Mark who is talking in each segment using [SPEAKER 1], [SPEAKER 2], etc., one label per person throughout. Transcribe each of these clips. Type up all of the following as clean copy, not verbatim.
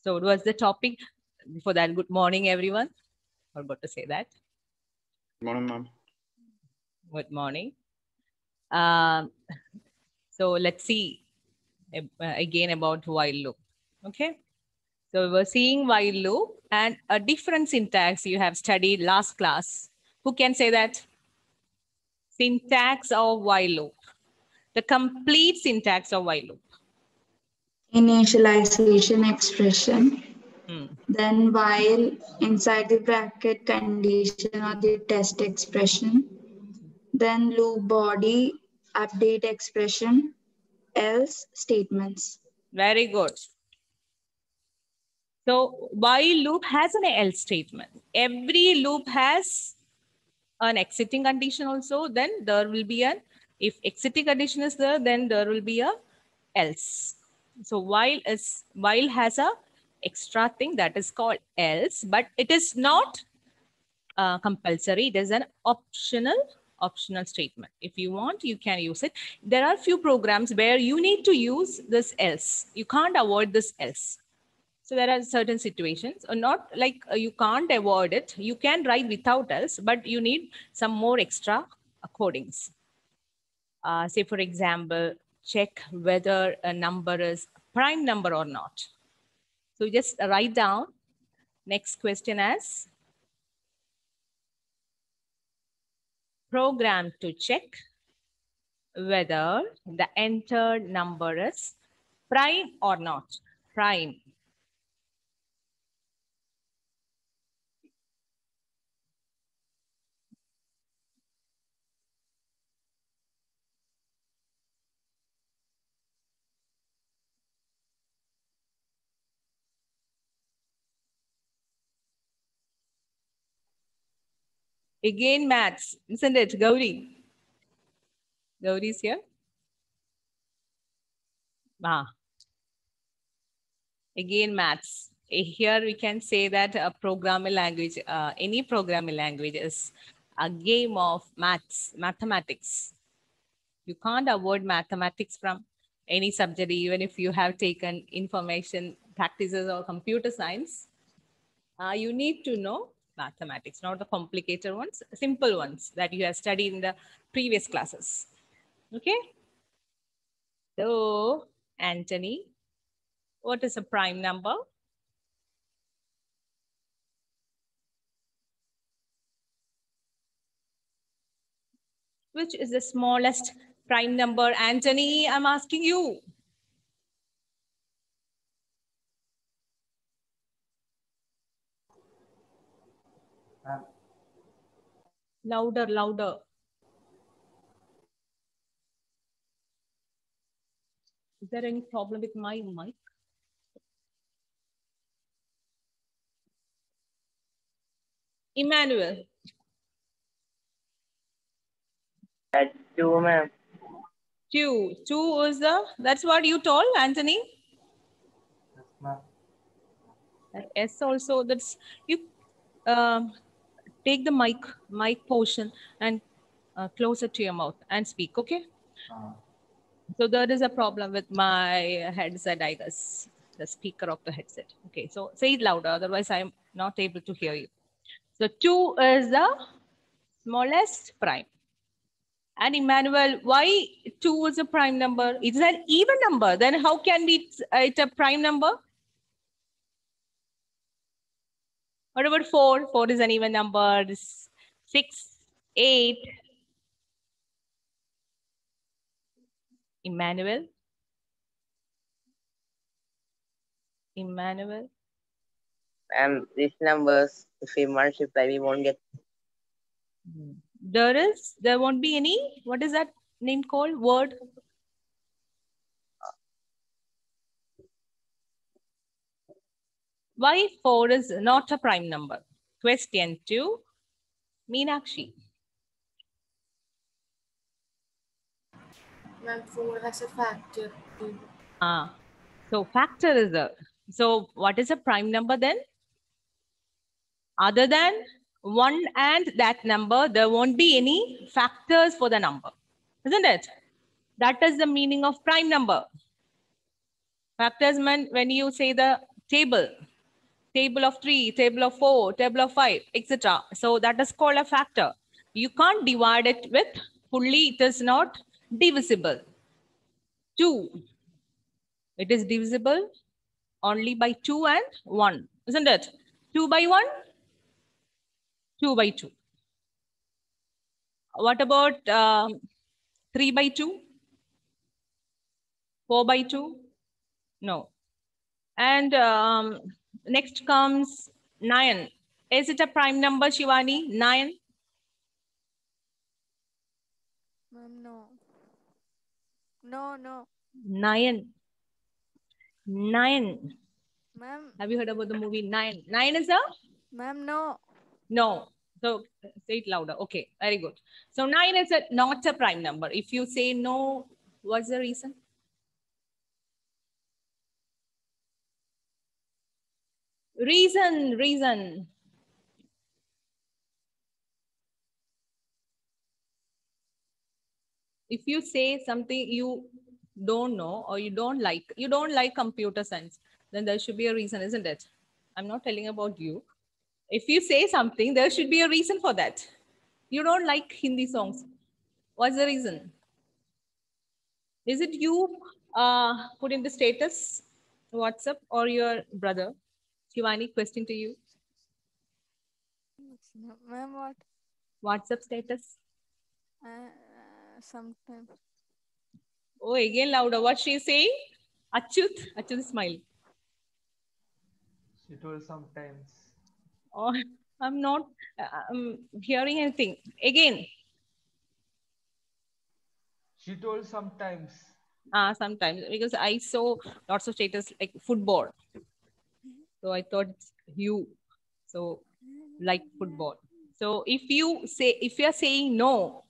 [SPEAKER 1] So what was the topic? Before that, good morning, everyone. I forgot to say that.
[SPEAKER 2] Good morning, ma'am.
[SPEAKER 1] Good morning. So let's see again about while loop. Okay. So we were seeing while loop and a different syntax you have studied last class. Who can say that? Syntax of while loop. The complete syntax of while loop.
[SPEAKER 3] Initialization expression,
[SPEAKER 1] Hmm.
[SPEAKER 3] then while inside the bracket condition or the test expression, then loop body update expression, else statements.
[SPEAKER 1] Very good. So while loop has an else statement. Every loop has an exiting condition also. Then there will be an, if exiting condition is there, then there will be a else. So while has a extra thing that is called else, but it is not compulsory. It is an optional statement. If you want, you can use it. There are few programs where you need to use this else. You can't avoid this else. So there are certain situations, or not like you can't avoid it. You can write without else, but you need some more extra codings. Say, for example, check whether a number is prime number or not. So just write down next question as program to check whether the entered number is prime or not. Prime. Again, maths, isn't it, Gauri? Gauri is here. Again, maths. Here we can say that a programming language, any programming language is a game of mathematics. You can't avoid mathematics from any subject, even if you have taken information practices or computer science. You need to know mathematics, not the complicated ones, simple ones that you have studied in the previous classes. Okay. So, Anthony, what is a prime number? Which is the smallest prime number? Anthony, I'm asking you. Louder, louder. Is there any problem with my mic? Emmanuel.
[SPEAKER 4] 2, ma'am.
[SPEAKER 1] 2. 2 is the, that's what you told, Anthony?
[SPEAKER 4] Yes, ma'am.
[SPEAKER 1] S also, that's, you take the mic portion and closer to your mouth and speak, okay? So there is a problem with my headset, I guess, the speaker of the headset. Okay, so say it louder, otherwise I'm not able to hear you. So 2 is the smallest prime. And Emmanuel, why 2 is a prime number? It's an even number. Then how can it a prime number? What about 4? 4 is an even number. 6, 8. Emmanuel. Emmanuel.
[SPEAKER 4] And these numbers, if we multiply, we won't get.
[SPEAKER 1] There won't be any, what is that name called? Word? Why 4 is not a prime number? Question 2, Meenakshi.
[SPEAKER 5] Ma'am, 4 has a factor too.
[SPEAKER 1] So factor is a, so what is a prime number then? Other than 1 and that number, there won't be any factors for the number, isn't it? That is the meaning of prime number. Factors mean when you say the table. Table of 3, table of 4, table of 5, etc. So that is called a factor. You can't divide it with fully, it is not divisible. 2, it is divisible only by 2 and 1, isn't it? 2 by 1, 2 by 2. What about 3 by 2? 4 by 2? No. And next comes 9. Is it a prime number, Shivani? 9?
[SPEAKER 5] Ma'am, no. No, no.
[SPEAKER 1] 9. 9.
[SPEAKER 5] Ma'am,
[SPEAKER 1] Have you heard about the movie 9? 9 is a?
[SPEAKER 5] ma'am, no.
[SPEAKER 1] No. So say it louder. Okay, very good. So 9 is not a prime number. If you say no, what's the reason? Reason. If you say something you don't know or you don't like computer science, then there should be a reason, isn't it? I'm not telling about you. If you say something, there should be a reason for that. You don't like Hindi songs. What's the reason? Is it you put in the status, WhatsApp, or your brother? Shivani, question to you.
[SPEAKER 5] No. Ma'am, what?
[SPEAKER 1] WhatsApp status.
[SPEAKER 5] Sometimes.
[SPEAKER 1] Oh, again louder. What she saying? Achyut smile.
[SPEAKER 6] She told sometimes.
[SPEAKER 1] Oh, I'm not hearing anything. Again.
[SPEAKER 6] She told sometimes.
[SPEAKER 1] Sometimes, because I saw lots of status like football. So I thought it's you. So like football. So if you are saying no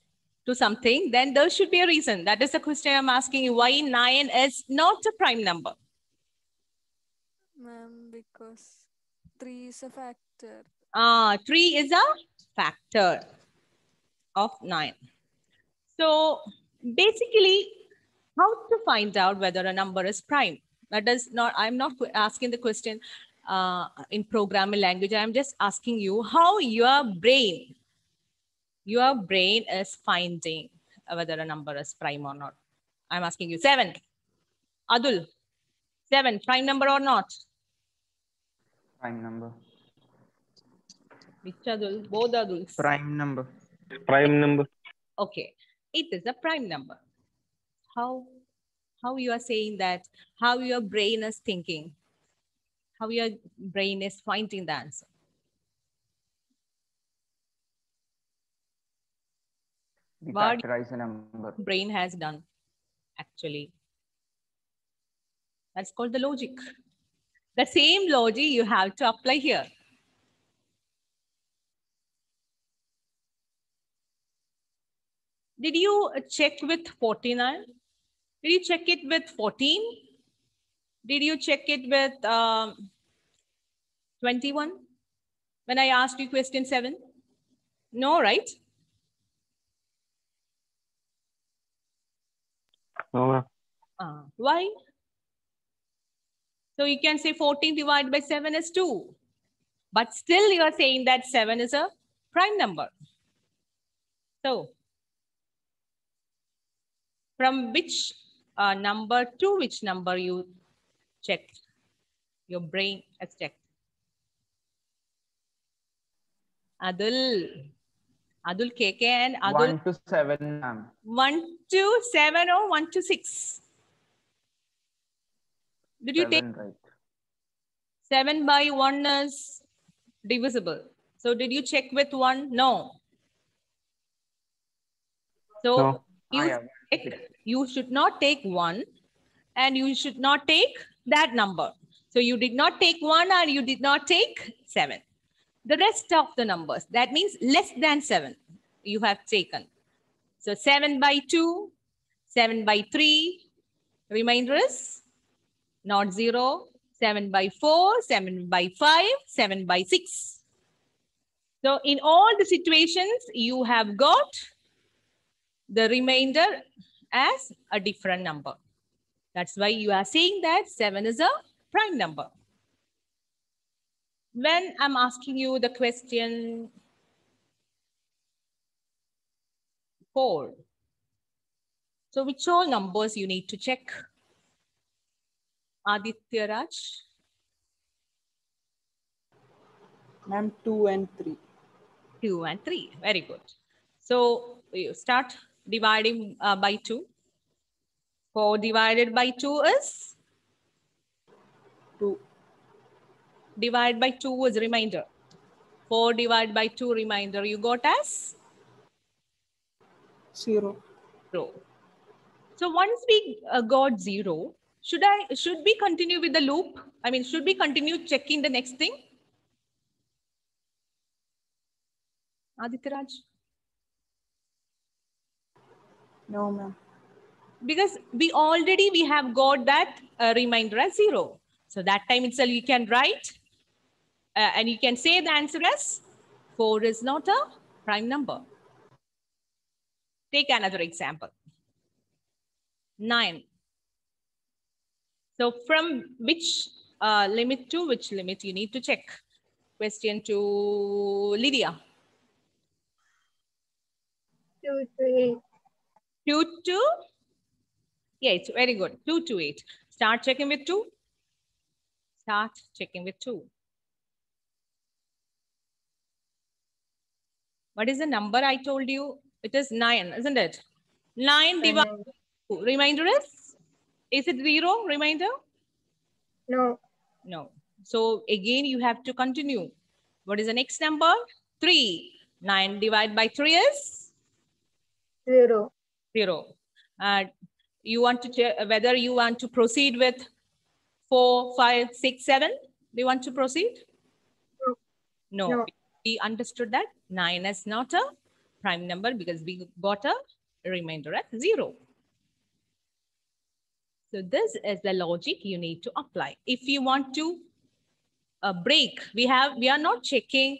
[SPEAKER 1] to something, then there should be a reason. That is the question I'm asking you. Why 9 is not a prime number?
[SPEAKER 5] Ma'am, because 3 is a factor.
[SPEAKER 1] 3 is a factor of 9. So basically, how to find out whether a number is prime? That is not, I'm not asking the question in programming language. I'm just asking you how your brain is finding whether a number is prime or not. I'm asking you. 7. Adul, 7, prime number or not?
[SPEAKER 2] Prime number.
[SPEAKER 1] Which Adul? Both Aduls.
[SPEAKER 2] Prime number.
[SPEAKER 7] Prime number.
[SPEAKER 1] Okay, it is a prime number. How you are saying that? How your brain is thinking? How your brain is finding the answer?
[SPEAKER 2] We
[SPEAKER 1] What
[SPEAKER 2] factorize a number.
[SPEAKER 1] brain has done actually? That's called the logic. The same logic you have to apply here. Did you check with 49? Did you check it with 14? Did you check it with 21? When I asked you question 7? No, right?
[SPEAKER 7] No.
[SPEAKER 1] Why? So you can say 14 divided by 7 is 2. But still you are saying that 7 is a prime number. So from which number to which number you checked? Your brain has checked. Adul KK and Adul.
[SPEAKER 2] 1 to 7, ma'am.
[SPEAKER 1] 1 to 7 or 1 to 6? Did you
[SPEAKER 2] 7,
[SPEAKER 1] take
[SPEAKER 2] right?
[SPEAKER 1] 7 by 1 is divisible. So did you check with 1? No. So
[SPEAKER 7] No.
[SPEAKER 1] you should not take 1 and you should not take that number. So you did not take 1 and you did not take 7. The rest of the numbers, that means less than 7, you have taken. So 7 by 2, 7 by 3, remainder is not 0, 7 by 4, 7 by 5, 7 by 6. So in all the situations, you have got the remainder as a different number. That's why you are saying that 7 is a prime number. when I'm asking you the question 4, so which all numbers you need to check? Aditya Raj?
[SPEAKER 8] Ma'am, 2 and 3.
[SPEAKER 1] 2 and 3. Very good. So you start dividing by 2. 4 divided by 2 is?
[SPEAKER 8] 2.
[SPEAKER 1] Divide by 2 is remainder. 4 divided by 2 remainder you got as?
[SPEAKER 8] 0.
[SPEAKER 1] 0. So once we got 0, should we continue with the loop? I mean, should we continue checking the next thing? Aditya Raj?
[SPEAKER 8] No, ma'am.
[SPEAKER 1] Because we have got that remainder as 0. So that time itself you can write and you can say the answer as 4 is not a prime number. Take another example. 9. So from which limit to which limit you need to check? Question to Lydia.
[SPEAKER 3] 2 to 8.
[SPEAKER 1] 2 to 8. Very good. 2 to 8. Start checking with 2. Start checking with 2. What is the number I told you? It is 9, isn't it? 9 divided by 2. Remainder is it 0 remainder?
[SPEAKER 3] No.
[SPEAKER 1] No. So again, you have to continue. What is the next number? 3. 9 divided by 3 is?
[SPEAKER 3] 0.
[SPEAKER 1] 0. You want to check whether you want to proceed with 4, 5, 6, 7? Do you want to proceed? No.
[SPEAKER 3] No.
[SPEAKER 1] We understood that 9 is not a prime number because we got a remainder at 0. So this is the logic you need to apply. If you want to break, we are not checking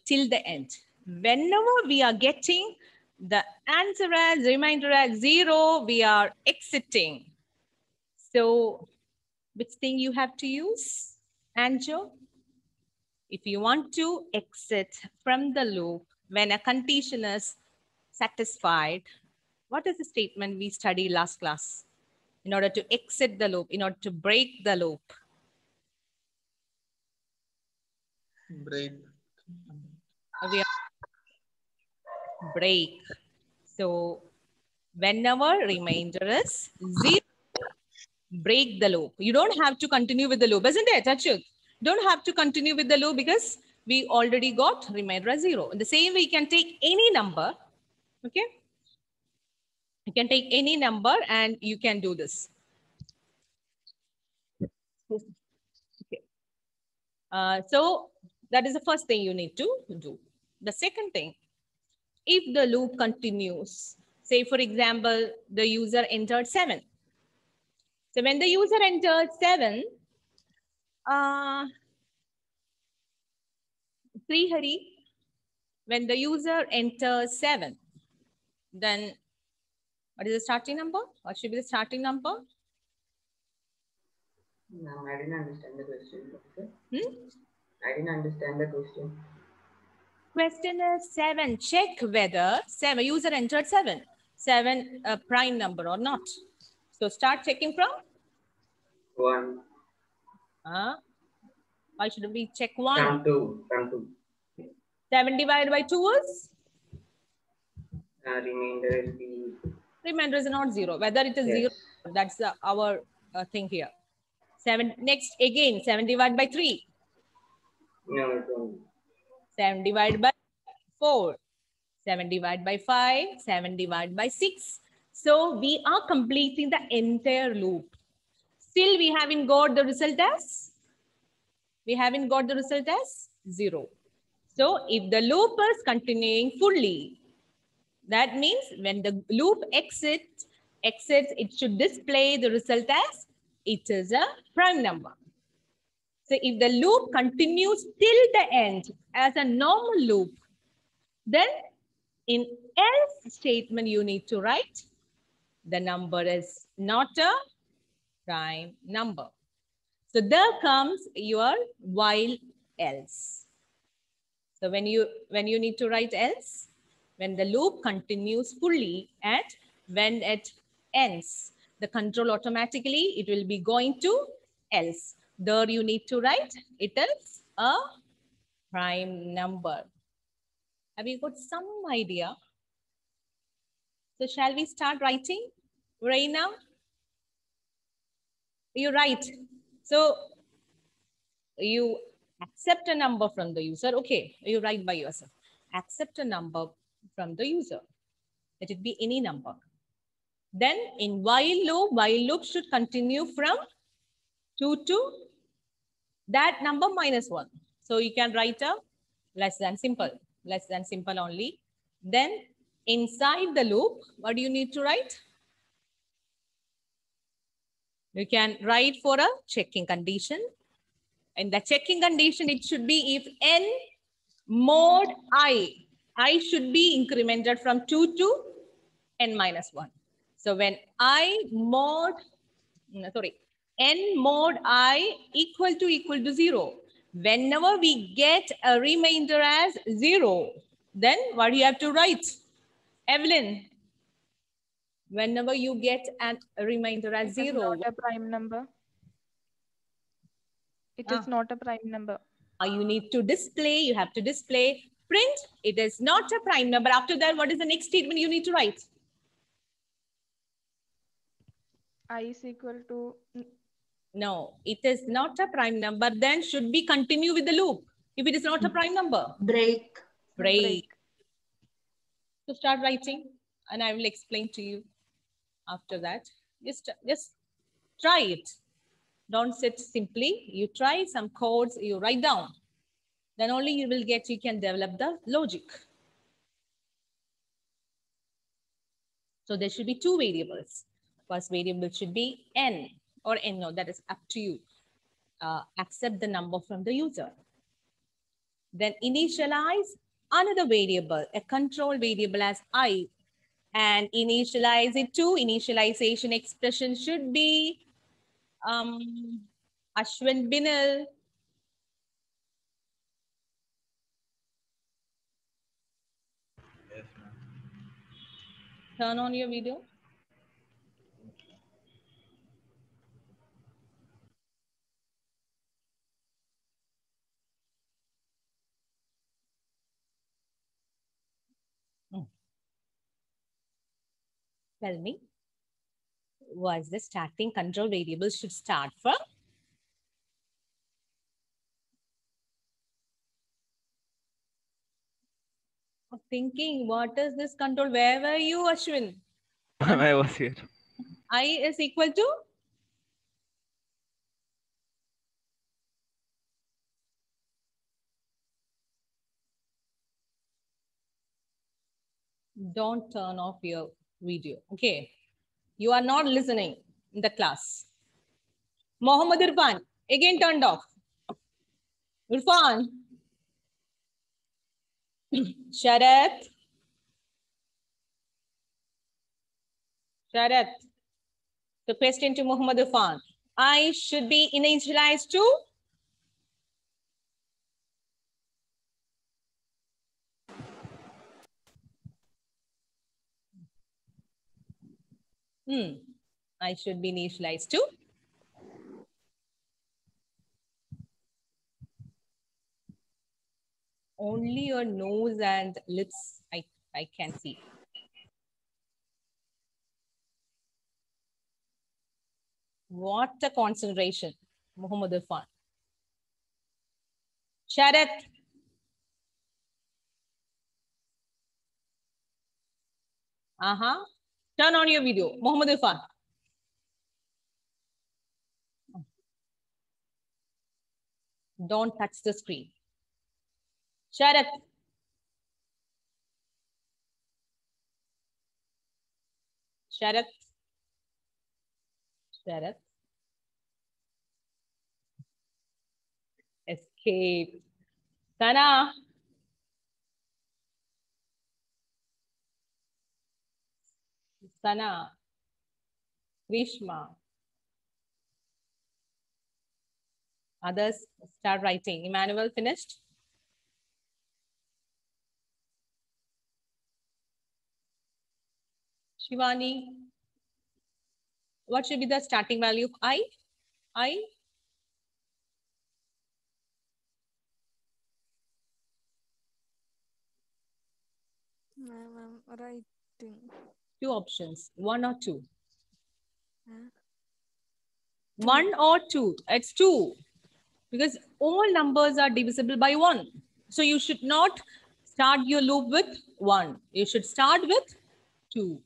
[SPEAKER 1] till the end. Whenever we are getting the answer as remainder as 0, we are exiting. So which thing you have to use, Anjo? If you want to exit from the loop when a condition is satisfied, what is the statement we studied last class? In order to exit the loop, in order to break the loop.
[SPEAKER 9] Break.
[SPEAKER 1] Break. So whenever remainder is 0, break the loop. You don't have to continue with the loop, isn't it, Achut? Don't have to continue with the loop because we already got remainder as 0. In the same way, you can take any number, okay? You can take any number and you can do this. Okay. So that is the first thing you need to do. The second thing, if the loop continues, say for example, the user entered 7. So when the user entered 7, Srihari, when the user enters 7, then what is the starting number? What should be the starting number?
[SPEAKER 10] No, I didn't understand the question. I didn't understand the question.
[SPEAKER 1] Question is 7. Check whether 7 user entered 7. 7 a prime number or not. So start checking from
[SPEAKER 10] 1.
[SPEAKER 1] Why should we check 1?
[SPEAKER 10] From 2. From 2.
[SPEAKER 1] 7 divided by 2 is?
[SPEAKER 10] Remainder will be.
[SPEAKER 1] Remainder is not 0. Whether it is 0, that's our thing here. 7. Next again 7 divided by 3.
[SPEAKER 10] No, it won't.
[SPEAKER 1] 7 divided by 4. 7 divided by 5. 7 divided by 6. So we are completing the entire loop. Still we haven't got the result as? We haven't got the result as 0. So if the loop is continuing fully, that means when the loop exits, it should display the result as it is a prime number. So if the loop continues till the end as a normal loop, then in else statement you need to write the number is not a prime number. So there comes your while else. So when you need to write else, when the loop continues fully and when it ends, the control automatically, it will be going to else. There you need to write it is a prime number. Have you got some idea? So shall we start writing right now? You write. So you accept a number from the user. Okay, you write by yourself. Accept a number from the user. Let it be any number. Then in while loop should continue from 2 to that number minus 1. So you can write a less than simple only. Then inside the loop, what do you need to write? You can write for a checking condition. In the checking condition, it should be if n mod I should be incremented from 2 to n minus 1. So when n mod I equal to 0, whenever we get a remainder as 0, then what do you have to write? Evelyn, whenever you get a remainder as 0.
[SPEAKER 11] It is not a prime number. It is not a prime number.
[SPEAKER 1] You need to display, you have to display, print, it is not a prime number. After that, what is the next statement you need to write?
[SPEAKER 11] I is equal to...
[SPEAKER 1] No, it is not a prime number. Then should we continue with the loop? If it is not a prime number.
[SPEAKER 10] Break.
[SPEAKER 1] So start writing and I will explain to you after that. Just try it. Don't sit simply. You try some codes, you write down. Then only you can develop the logic. So there should be two variables. First variable should be n or no, that is up to you. Accept the number from the user. Then initialize another variable, a control variable as I, and initialize it to, initialization expression should be Ashwin Binal.
[SPEAKER 9] Yes, ma'am.
[SPEAKER 1] Turn on your video. Tell me, was the starting control variable should start from? Thinking, what is this control? Where were you, Ashwin?
[SPEAKER 7] I was here.
[SPEAKER 1] I is equal to? Don't turn off your video. Okay. You are not listening in the class. Mohammed Irfan, again turned off. Irfan. Sharat. The question to Mohammed Irfan. I should be initialized to? I should be initialized to? Only your nose and lips I can see. What a concentration, Muhammad Irfan. Sharat. Turn on your video, Muhammad Irfan. Don't touch the screen. Sharat. Escape. Sana. Grishma. Others start writing. Emmanuel finished? Shivani, what should be the starting value of I? I?
[SPEAKER 5] Ma'am, I'm writing.
[SPEAKER 1] Two options, 1 or 2.
[SPEAKER 5] Huh?
[SPEAKER 1] 1 or 2. It's 2 because all numbers are divisible by 1. So you should not start your loop with 1. You should start with 2.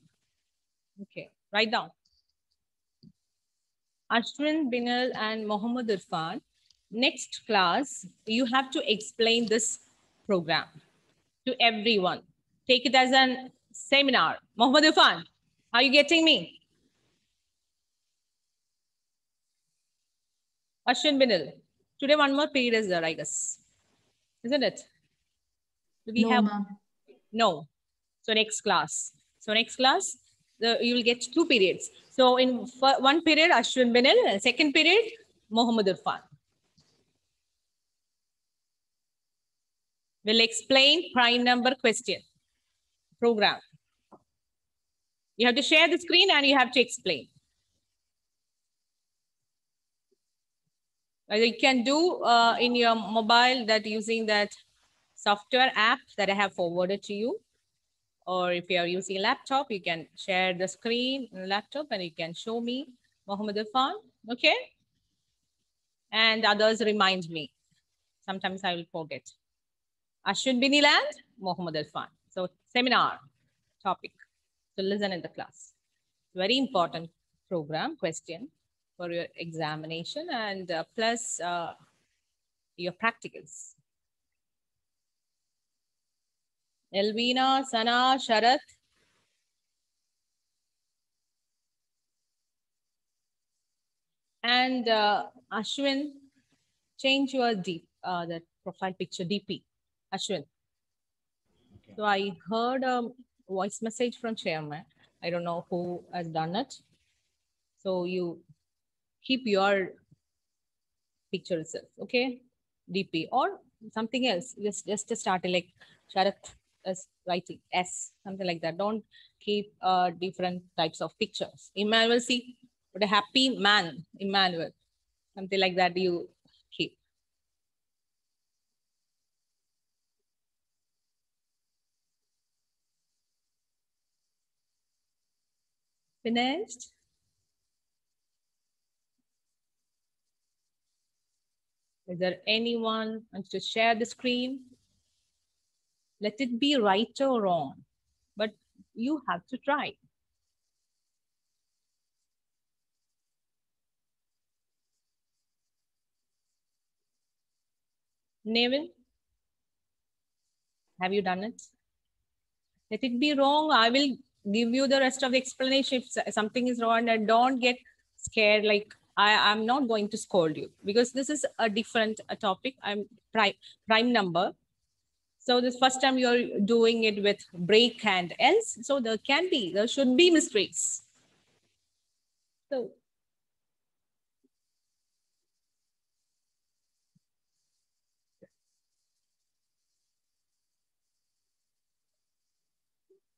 [SPEAKER 1] Okay, write down. Ashwin, Binal, and Mohammed Irfan. Next class, you have to explain this program to everyone. Take it as a seminar. Mohammed Irfan, are you getting me? Ashwin, Binal. Today, one more period is there, I guess. Isn't it? Do we
[SPEAKER 12] No,
[SPEAKER 1] have?
[SPEAKER 12] ma'am.
[SPEAKER 1] No. So next class. So next class, you will get 2 periods. So in one period, Ashwin Binal, second period, Mohammed Irfan. We'll explain prime number question program. You have to share the screen and you have to explain. You can do in your mobile that using that software app that I have forwarded to you. Or if you are using a laptop, you can share the screen in the laptop and you can show me Mohammed Irfan. Okay. And others remind me. Sometimes I will forget. Ashwin Binal and Mohammed Irfan. So seminar topic. So listen in the class. Very important program question for your examination and plus your practicals. Elvina, Sana, Sharath. And Ashwin, change your that profile picture DP. Ashwin. Okay. So I heard a voice message from chairman. I don't know who has done it. So you keep your picture itself, okay? DP or something else. Just to start like Sharath is writing S, something like that. Don't keep different types of pictures. Emmanuel, see what a happy man, Emmanuel. Something like that you keep. Finished? Is there anyone wants to share the screen? Let it be right or wrong, but you have to try. Nevin, have you done it? Let it be wrong. I will give you the rest of the explanation. If something is wrong, and don't get scared. Like I'm not going to scold you because this is a different topic. I'm prime number. So this first time you're doing it with break and else. So there should be mistakes. So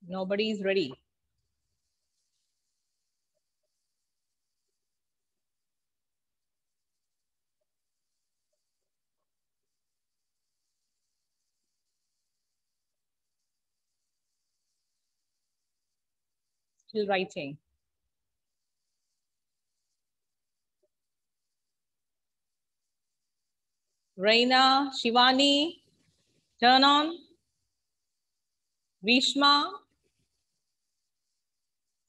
[SPEAKER 1] nobody is ready. Still writing. Reina, Shivani, turn on. Vishma,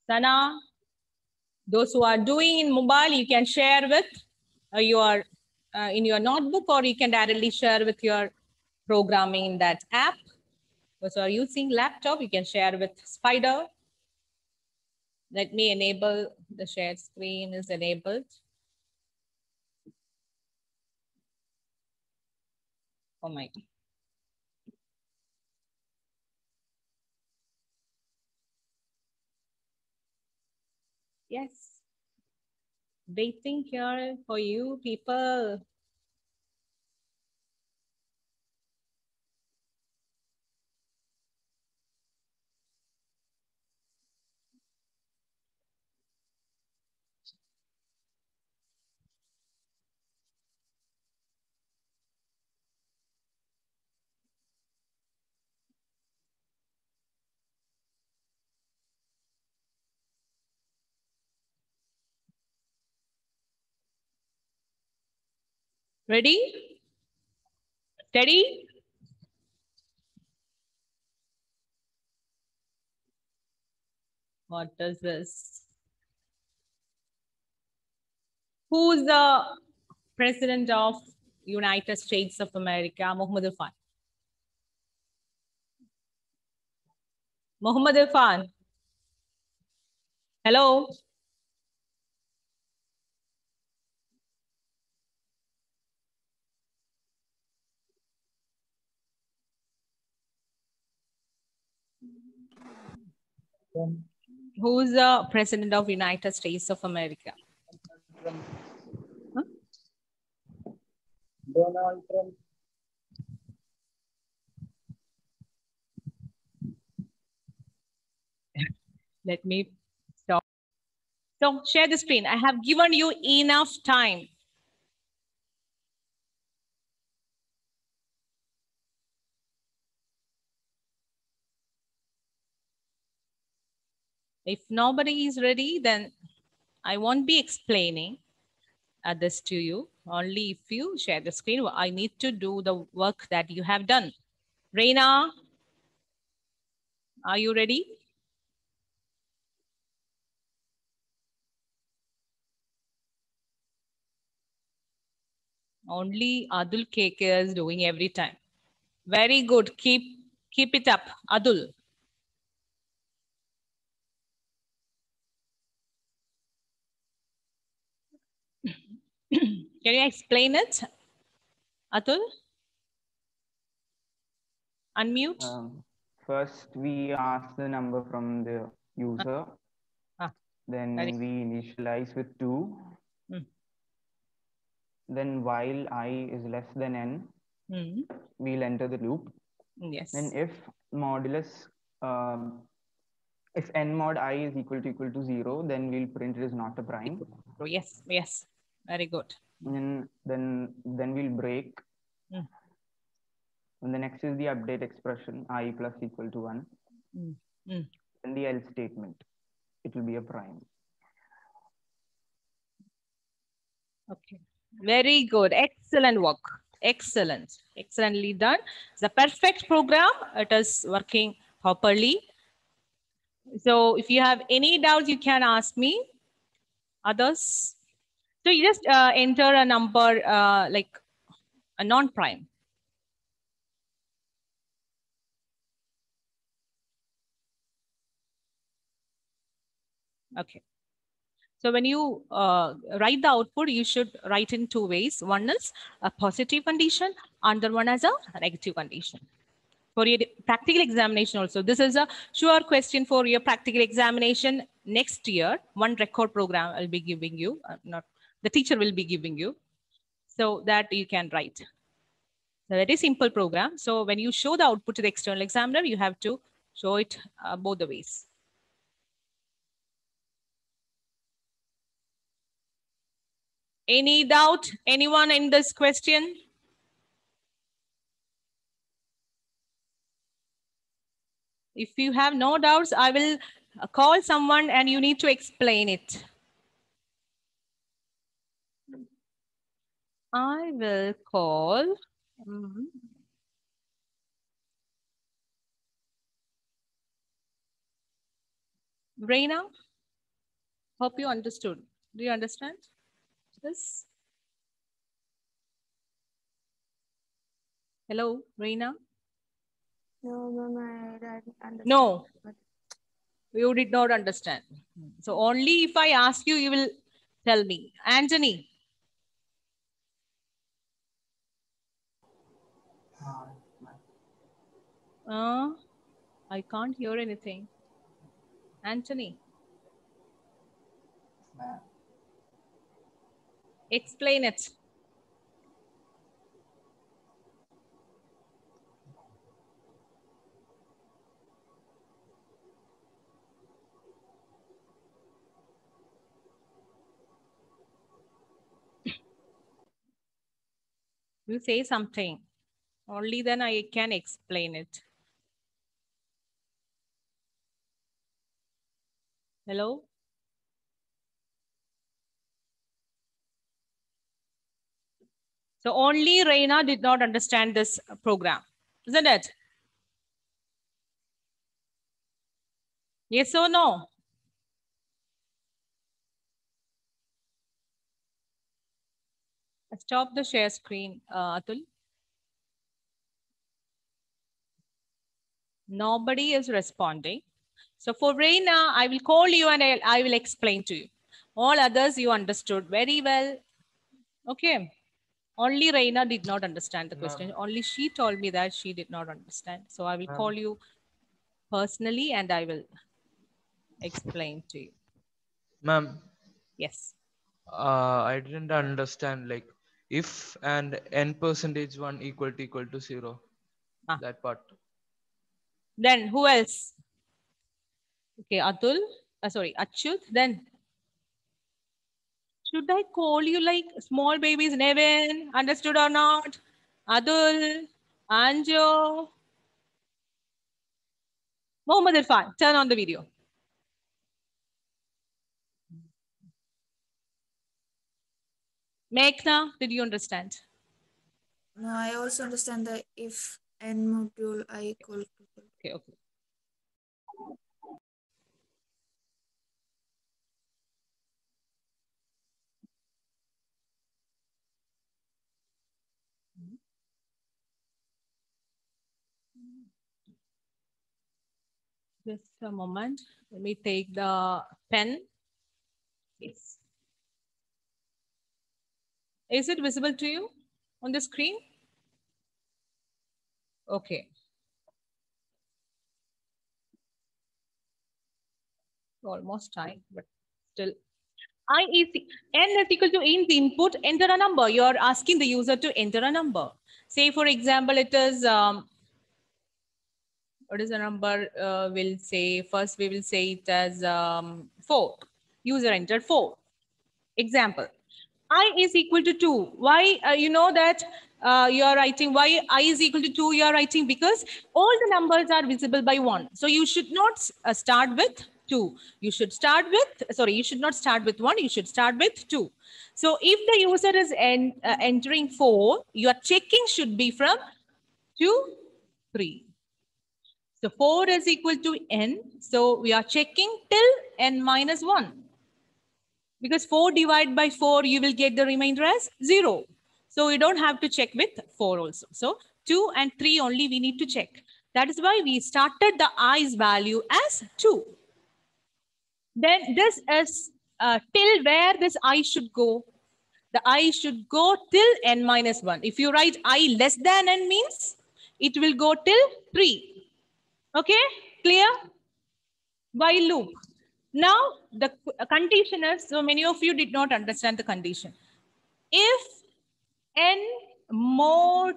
[SPEAKER 1] Sana, those who are doing in mobile, you can share with your in your notebook, or you can directly share with your programming in that app. Those who are using laptop, you can share with Spider. Let me enable the shared screen is enabled. Oh my. Yes. Waiting here for you people. Ready? Steady? What is this? Who's the President of United States of America? Muhammad Irfan. Muhammad Irfan. Hello? Who's the President of United States of America? Huh?
[SPEAKER 10] Donald Trump.
[SPEAKER 1] Let me stop. So share the screen. I have given you enough time. If nobody is ready, then I won't be explaining this to you. Only if you share the screen, I need to do the work that you have done. Reina, are you ready? Only Adul KK is doing every time. Very good. Keep it up, Adul. Can you explain it, Atul? Unmute.
[SPEAKER 2] First, we ask the number from the user. Then
[SPEAKER 1] Very
[SPEAKER 2] we initialize with 2. Then while I is less than n, we'll enter the loop.
[SPEAKER 1] Yes.
[SPEAKER 2] Then if modulus, if n mod I is equal to 0, then we'll print it is not a prime.
[SPEAKER 1] Oh, yes, yes. Very good.
[SPEAKER 2] And then we'll break. And the next is the update expression, I plus equal to 1. And the else statement, it will be a prime.
[SPEAKER 1] Okay. Very good. Excellent work. Excellent. Excellently done. It's a perfect program. It is working properly. So if you have any doubts, you can ask me. Others? So you just enter a number like a non-prime. Okay. So when you write the output, you should write in 2 ways. One is a positive condition, other one as a negative condition. For your practical examination also, this is a sure question for your practical examination next year. One record program I'll be giving you, not the teacher will be giving you, so that you can write. So very simple program. So when you show the output to the external examiner, you have to show it both the ways. Any doubt? Anyone in this question? If you have no doubts, I will call someone and you need to explain it. I will call. Reina, hope you understood. Do you understand this? Hello, Reina?
[SPEAKER 5] No, ma'am, I didn't understand.
[SPEAKER 1] No, you did not understand. So only if I ask you, you will tell me. Anthony. I can't hear anything. Anthony. Explain it. You say something. Only then I can explain it. Hello? So only Reina did not understand this program, isn't it? Yes or no? Stop the share screen, Atul. Nobody is responding. So for Reina, I will call you and I will explain to you. All others you understood very well. Okay. Only Reina did not understand the question. Only she told me that she did not understand. So I will call you personally and I will explain to you.
[SPEAKER 6] Ma'am.
[SPEAKER 1] Yes.
[SPEAKER 6] I didn't understand, like, if and n%1 equal to 0. That part.
[SPEAKER 1] Then who else? Okay, Atul. Sorry, Achyut. Then should I call you like small babies? Nevin, understood or not? Atul, Anjo, Mohammed Irfan. Turn on the video. Meghna, did you understand?
[SPEAKER 12] No, I also understand that if n module I equal to.
[SPEAKER 1] Okay, okay. Just a moment. Let me take the pen. Yes. Is it visible to you on the screen? Okay. Almost time, but still. N is equal to in the input, enter a number. You're asking the user to enter a number. Say, for example, it is, what is the number? We'll say, first we will say it as 4. User entered 4. Example, I is equal to 2. Why? You know that you are writing, why I is equal to 2 you are writing? Because all the numbers are visible by 1. So you should not start with 2. You should start with, sorry, you should not start with 1. You should start with 2. So if the user is entering 4, your checking should be from 2, 3. So 4 is equal to n. So we are checking till n minus 1. Because 4 divided by 4, you will get the remainder as 0. So you don't have to check with 4 also. So 2 and 3 only we need to check. That is why we started the i's value as 2. Then this is till where this I should go. The I should go till n minus 1. If you write I less than n means it will go till 3. Okay, clear? While loop. Now, the condition is, so many of you did not understand the condition. If n mod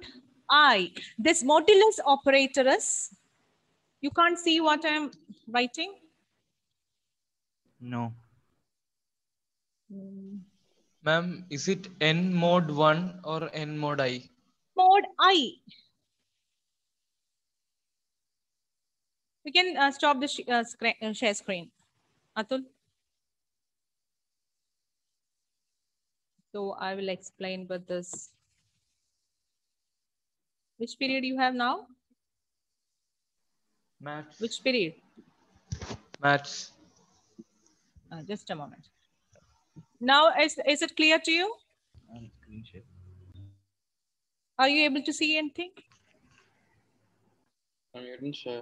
[SPEAKER 1] I, this modulus operator is, you can't see what I'm writing?
[SPEAKER 6] No. Ma'am, is it n mod 1 or n mod I?
[SPEAKER 1] Mod I. We can stop the share screen. Atul. So I will explain with this. Which period you have now?
[SPEAKER 6] Maths.
[SPEAKER 1] Which period?
[SPEAKER 6] Maths.
[SPEAKER 1] Just a moment. Now, is it clear to you? Are you able to see anything?
[SPEAKER 13] I didn't share.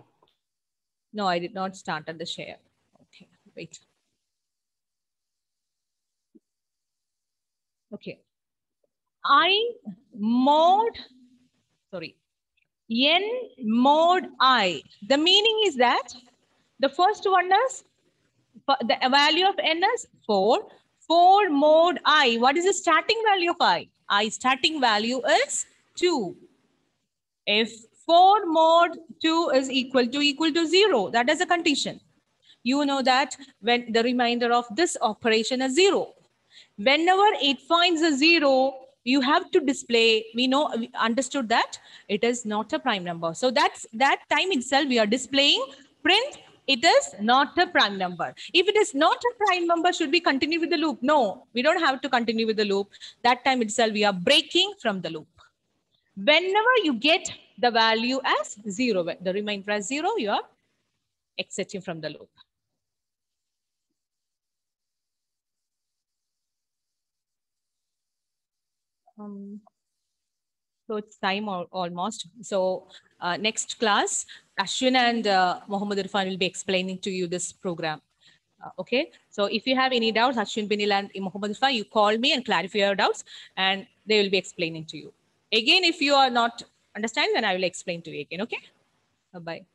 [SPEAKER 1] No, I did not start at the share. Okay, wait. Okay. I mod, sorry, n mod I. The meaning is that the first one is, the value of n is 4. 4 mod I. What is the starting value of I? I starting value is 2. If 4 mod 2 is equal to 0, that is a condition. You know that when the remainder of this operation is 0. Whenever it finds a 0, you have to display, we understood that it is not a prime number. So that time itself we are displaying print It is not a prime number. If it is not a prime number, should we continue with the loop? No, we don't have to continue with the loop. That time itself, we are breaking from the loop. Whenever you get the value as 0, the remainder as 0, you are exiting from the loop. So it's time almost. So next class, Ashwin and Mohammed Irfan will be explaining to you this program. Okay. So if you have any doubts, Ashwin Binil and Mohammed Irfan, you call me and clarify your doubts, and they will be explaining to you. Again, if you are not understanding, then I will explain to you again. Okay. Bye-bye.